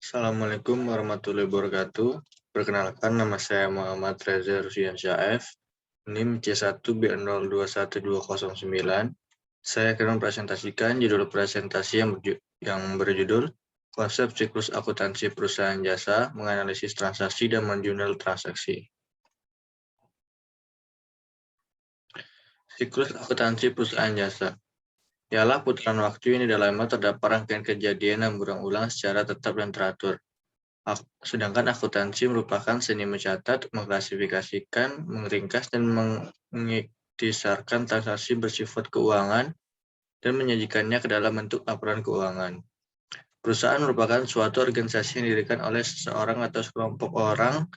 Assalamualaikum warahmatullahi wabarakatuh. Perkenalkan, nama saya Muhammad Reza Rusdiansyah F. NIM C1B021209. Saya akan mempresentasikan judul presentasi yang berjudul Konsep Siklus Akuntansi Perusahaan Jasa, Menganalisis Transaksi dan Menjurnal Transaksi. Siklus akuntansi perusahaan jasa ialah putaran waktu yang di dalamnya terdapat rangkaian kejadian yang berulang-ulang secara tetap dan teratur. Sedangkan akuntansi merupakan seni mencatat, mengklasifikasikan, meringkas, dan mengiktisarkan transaksi bersifat keuangan dan menyajikannya ke dalam bentuk laporan keuangan. Perusahaan merupakan suatu organisasi yang didirikan oleh seseorang atau sekelompok orang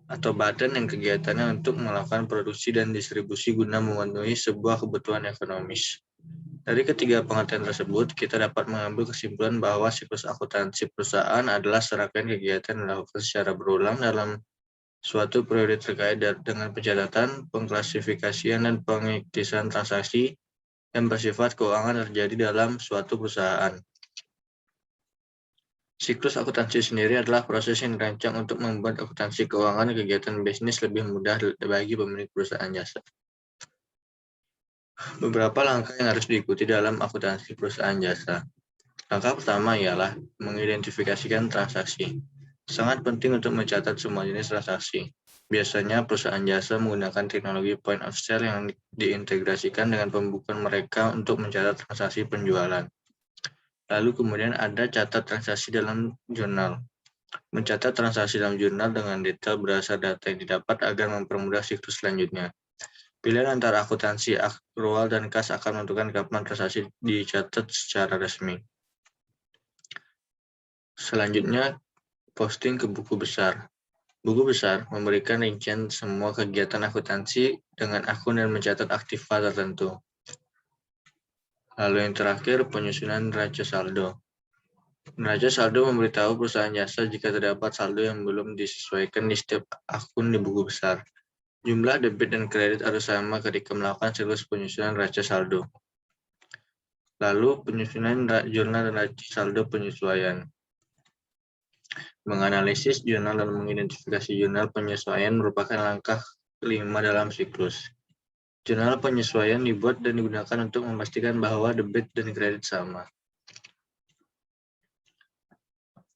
atau badan yang kegiatannya untuk melakukan produksi dan distribusi guna memenuhi sebuah kebutuhan ekonomis. Dari ketiga pengertian tersebut, kita dapat mengambil kesimpulan bahwa siklus akuntansi perusahaan adalah serangkaian kegiatan yang dilakukan secara berulang dalam suatu periode terkait dengan pencatatan, pengklasifikasian, dan pengiktisan transaksi yang bersifat keuangan terjadi dalam suatu perusahaan. Siklus akuntansi sendiri adalah proses yang dirancang untuk membuat akuntansi keuangan dan kegiatan bisnis lebih mudah bagi pemilik perusahaan jasa. Beberapa langkah yang harus diikuti dalam akuntansi perusahaan jasa. Langkah pertama ialah mengidentifikasikan transaksi. Sangat penting untuk mencatat semua jenis transaksi. Biasanya perusahaan jasa menggunakan teknologi point of sale yang diintegrasikan dengan pembukuan mereka untuk mencatat transaksi penjualan. Lalu kemudian ada catat transaksi dalam jurnal. Mencatat transaksi dalam jurnal dengan detail berdasar data yang didapat agar mempermudah siklus selanjutnya. Pilihan antara akuntansi akrual dan kas akan menentukan kapan transaksi dicatat secara resmi. Selanjutnya, posting ke buku besar. Buku besar memberikan rincian semua kegiatan akuntansi dengan akun dan mencatat aktiva tertentu. Lalu yang terakhir, penyusunan neraca saldo. Neraca saldo memberitahu perusahaan jasa jika terdapat saldo yang belum disesuaikan di setiap akun di buku besar. Jumlah debit dan kredit harus sama ketika melakukan siklus penyusunan neraca saldo. Lalu penyusunan jurnal neraca saldo penyesuaian. Menganalisis jurnal dan mengidentifikasi jurnal penyesuaian merupakan langkah kelima dalam siklus. Jurnal penyesuaian dibuat dan digunakan untuk memastikan bahwa debit dan kredit sama.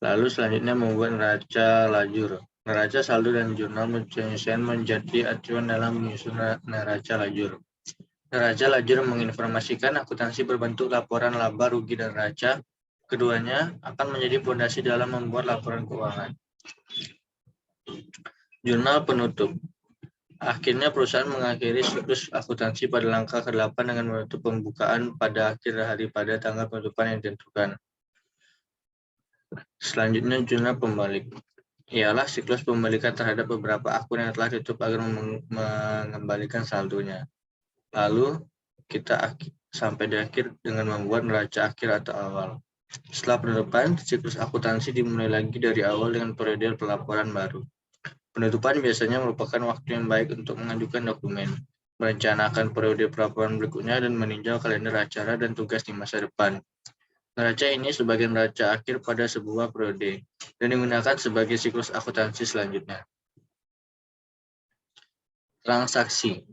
Lalu selanjutnya membuat neraca lajur. Neraca saldo dan jurnal penyesuaian menjadi acuan dalam menyusun neraca lajur. Neraca lajur menginformasikan akuntansi berbentuk laporan laba, rugi, dan neraca. Keduanya akan menjadi fondasi dalam membuat laporan keuangan. Jurnal penutup. Akhirnya perusahaan mengakhiri siklus akuntansi pada langkah ke-8 dengan menutup pembukaan pada akhir hari pada tanggal penutupan yang ditentukan. Selanjutnya jurnal pembalik. Ialah siklus pembalikan terhadap beberapa akun yang telah ditutup agar mengembalikan saldonya. Lalu kita sampai di akhir dengan membuat neraca akhir atau awal. Setelah penutupan, siklus akuntansi dimulai lagi dari awal dengan periode pelaporan baru. Penutupan biasanya merupakan waktu yang baik untuk mengajukan dokumen, merencanakan periode pelaporan berikutnya, dan meninjau kalender acara dan tugas di masa depan. Neraca ini sebagai neraca akhir pada sebuah periode dan digunakan sebagai siklus akuntansi selanjutnya. Transaksi.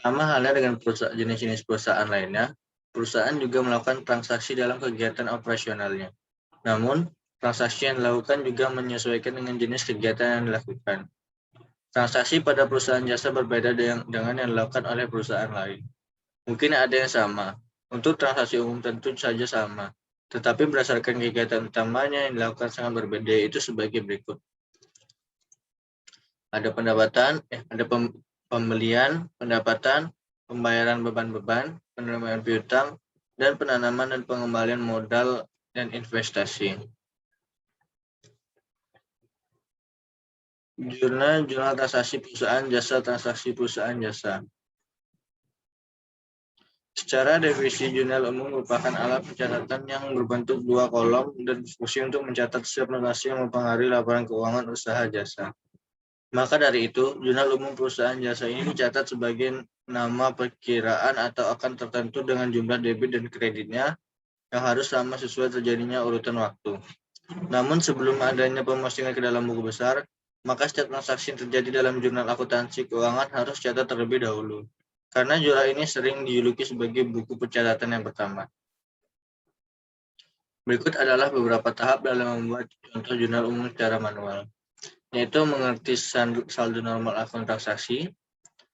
Sama halnya dengan jenis-jenis perusahaan lainnya, perusahaan juga melakukan transaksi dalam kegiatan operasionalnya. Namun, transaksi yang dilakukan juga menyesuaikan dengan jenis kegiatan yang dilakukan. Transaksi pada perusahaan jasa berbeda dengan yang dilakukan oleh perusahaan lain. Mungkin ada yang sama. Untuk transaksi umum tentu saja sama, tetapi berdasarkan kegiatan utamanya yang dilakukan sangat berbeda, yaitu sebagai berikut. Ada pembelian, pendapatan, pembayaran beban-beban, penerimaan piutang, dan penanaman dan pengembalian modal dan investasi. Jurnal transaksi perusahaan jasa, transaksi perusahaan jasa. Secara definisi, jurnal umum merupakan alat pencatatan yang berbentuk dua kolom dan berfungsi untuk mencatat setiap transaksi yang mempengaruhi laporan keuangan usaha jasa. Maka dari itu, jurnal umum perusahaan jasa ini dicatat sebagai nama perkiraan atau akan tertentu dengan jumlah debit dan kreditnya yang harus sama sesuai terjadinya urutan waktu. Namun sebelum adanya pemostingan ke dalam buku besar, maka setiap transaksi yang terjadi dalam jurnal akuntansi keuangan harus catat terlebih dahulu. Karena jurnal ini sering dijuluki sebagai buku pencatatan yang pertama. Berikut adalah beberapa tahap dalam membuat contoh jurnal umum secara manual, yaitu mengerti saldo normal akun transaksi.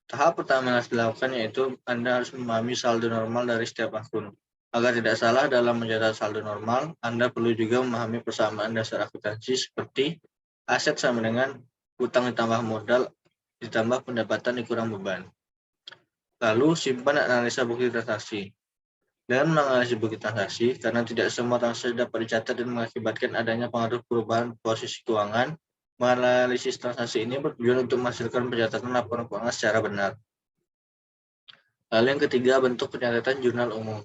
Tahap pertama yang harus dilakukan yaitu Anda harus memahami saldo normal dari setiap akun. Agar tidak salah dalam mencatat saldo normal, Anda perlu juga memahami persamaan dasar akuntansi seperti aset sama dengan utang ditambah modal ditambah pendapatan dikurang beban. Lalu simpan dan analisa bukti transaksi. Dengan menganalisis bukti transaksi, karena tidak semua transaksi dapat dicatat dan mengakibatkan adanya pengaruh perubahan posisi keuangan, menganalisis transaksi ini bertujuan untuk menghasilkan pencatatan laporan keuangan secara benar. Lalu yang ketiga, bentuk pencatatan jurnal umum.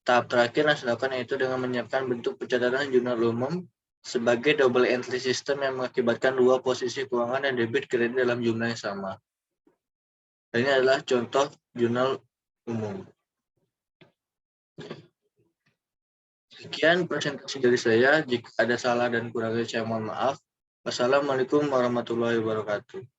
Tahap terakhir yang dilakukan yaitu dengan menyiapkan bentuk pencatatan jurnal umum sebagai double entry system yang mengakibatkan dua posisi keuangan dan debit kredit dalam jumlah yang sama. Dan ini adalah contoh jurnal umum. Sekian presentasi dari saya. Jika ada salah dan kurangnya saya mohon maaf. Wassalamualaikum warahmatullahi wabarakatuh.